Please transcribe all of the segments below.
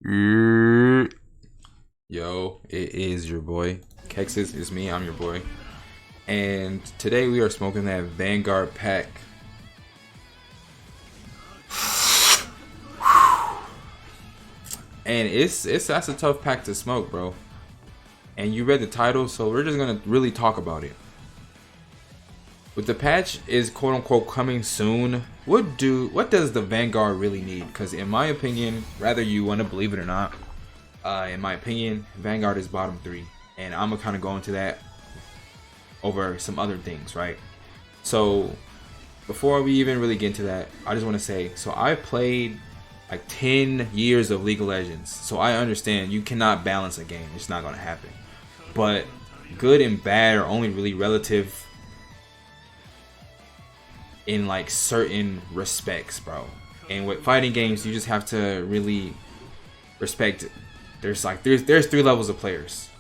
Yo, it is your boy. Kexis is me, I'm your boy. And today we are smoking that Vanguard pack. And that's a tough pack to smoke, bro. And you read the title, so we're just gonna really talk about it. With the patch is quote unquote coming soon, what does the Vanguard really need? Because in my opinion, whether you want to believe it or not, in my opinion, Vanguard is bottom 3, and I'm gonna kind of go into that over some other things, right? So before we even really get into that, I just want to say, so I played like 10 years of League of Legends, so I understand you cannot balance a game. It's not gonna happen. But good and bad are only really relative in like certain respects, bro. And with fighting games, you just have to really respect it. There's 3 levels of players,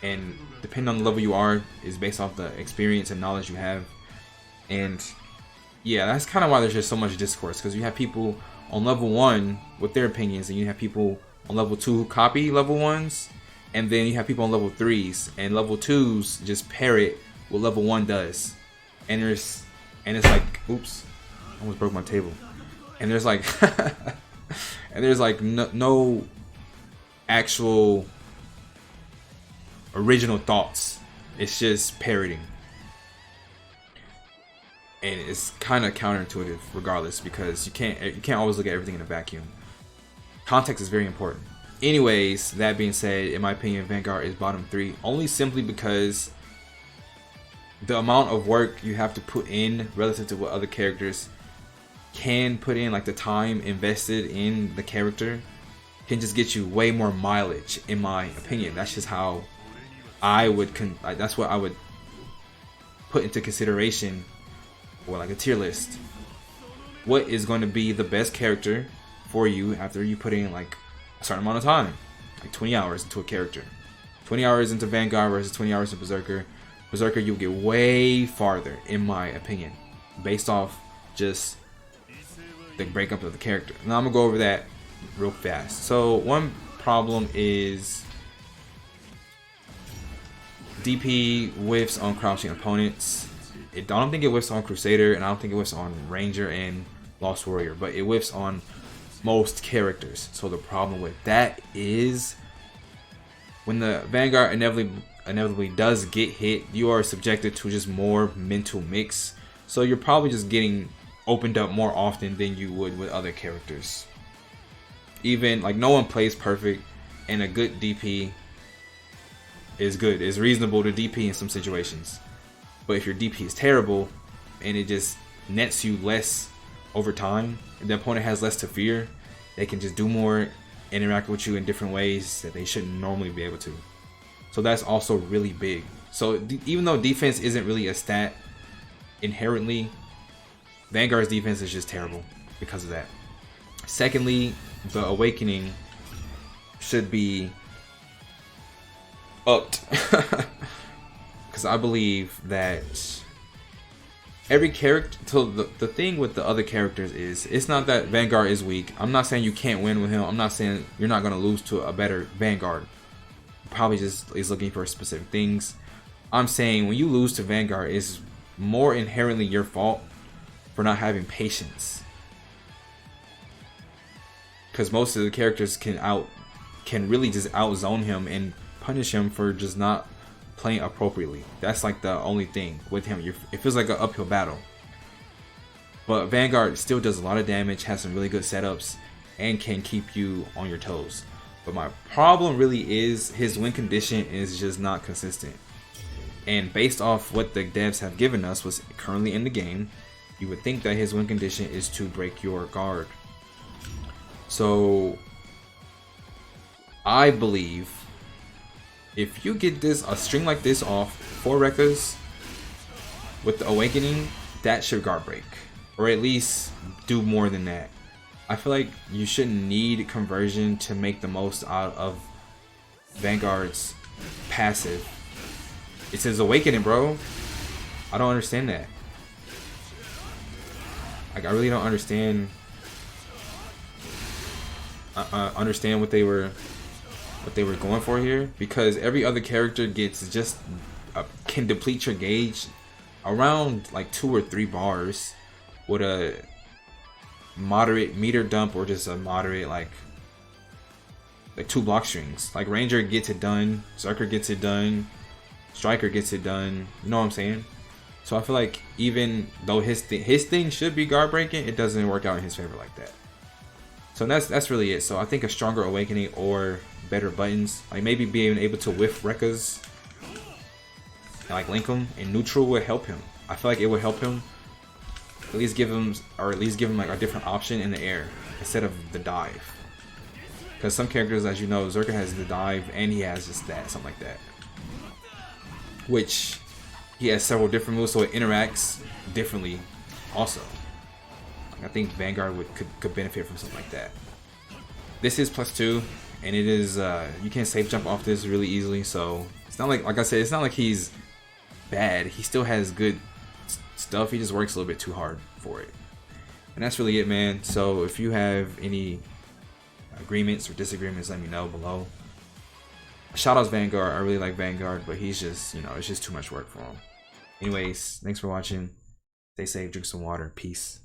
and depending on the level you are is based off the experience and knowledge you have. And yeah, that's kind of why there's just so much discourse, because you have people on level 1 with their opinions, and you have people on level 2 who copy level 1s, and then you have people on level 3s, and level 2s just parrot what level 1 does. And it's like, oops, I almost broke my table. And there's like no actual original thoughts. It's just parroting, and it's kind of counterintuitive regardless, because you can't always look at everything in a vacuum. Context is very important. Anyways, that being said, in my opinion, Vanguard is bottom 3 only simply because the amount of work you have to put in relative to what other characters can put in, like the time invested in the character, can just get you way more mileage, in my opinion. That's just how I would that's what I would put into consideration for like a tier list. What is going to be the best character for you after you put in like a certain amount of time, like 20 hours into a character. 20 hours into Vanguard versus 20 hours in Berserker. Berserker, you'll get way farther, in my opinion, based off just the breakup of the character. Now I'm gonna go over that real fast. So one problem is DP whiffs on crouching opponents. I don't think it whiffs on Crusader, and I don't think it whiffs on Ranger and Lost Warrior, but it whiffs on most characters. So the problem with that is when the Vanguard inevitably does get hit, you are subjected to just more mental mix. So you're probably just getting opened up more often than you would with other characters. Even like, no one plays perfect, and a good DP is good. It's reasonable to DP in some situations. But if your DP is terrible and it just nets you less over time, and the opponent has less to fear, they can just do more, interact with you in different ways that they shouldn't normally be able to. So that's also really big. So even though defense isn't really a stat inherently, Vanguard's defense is just terrible because of that. Secondly, the awakening should be upped. Because I believe that every character, so the thing with the other characters is, it's not that Vanguard is weak. I'm not saying you can't win with him. I'm not saying you're not going to lose to a better Vanguard. Probably just is looking for specific things. I'm saying when you lose to Vanguard, it's more inherently your fault for not having patience. Because most of the characters can really just outzone him and punish him for just not playing appropriately. That's like the only thing with him. It feels like an uphill battle. But Vanguard still does a lot of damage, has some really good setups, and can keep you on your toes. But my problem really is his win condition is just not consistent. And based off what the devs have given us, what's currently in the game, you would think that his win condition is to break your guard. So I believe if you get a string like this off 4 Rekkas with the awakening, that should guard break, or at least do more than that. I feel like you shouldn't need conversion to make the most out of Vanguard's passive. It's his awakening, bro. I don't understand that. Like, I really don't understand understand what they were going for here, because every other character gets just can deplete your gauge around like 2 or 3 bars with a moderate meter dump, or just a moderate like 2 block strings. Like Ranger gets it done, Zerker gets it done, Striker gets it done. You know what I'm saying? So I feel like even though his thing should be guard breaking, it doesn't work out in his favor like that. So that's really it. So I think a stronger awakening or better buttons, like maybe being able to whiff Rekkas and like link him in neutral would help him. I feel like it would help him at least give him like a different option in the air instead of the dive. Because some characters, as you know, Zerker has the dive and he has just that, something like that. Which he has several different moves, so it interacts differently also. I think Vanguard could benefit from something like that. This is +2, and it is you can safe jump off this really easily. So it's not like I said, it's not like he's bad. He still has good stuff. He just works a little bit too hard for it. And that's really it, man. So if you have any agreements or disagreements, let me know below. Shout outs Vanguard. I really like Vanguard, but he's just, you know, it's just too much work for him. Anyways, thanks for watching. Stay safe, drink some water. Peace.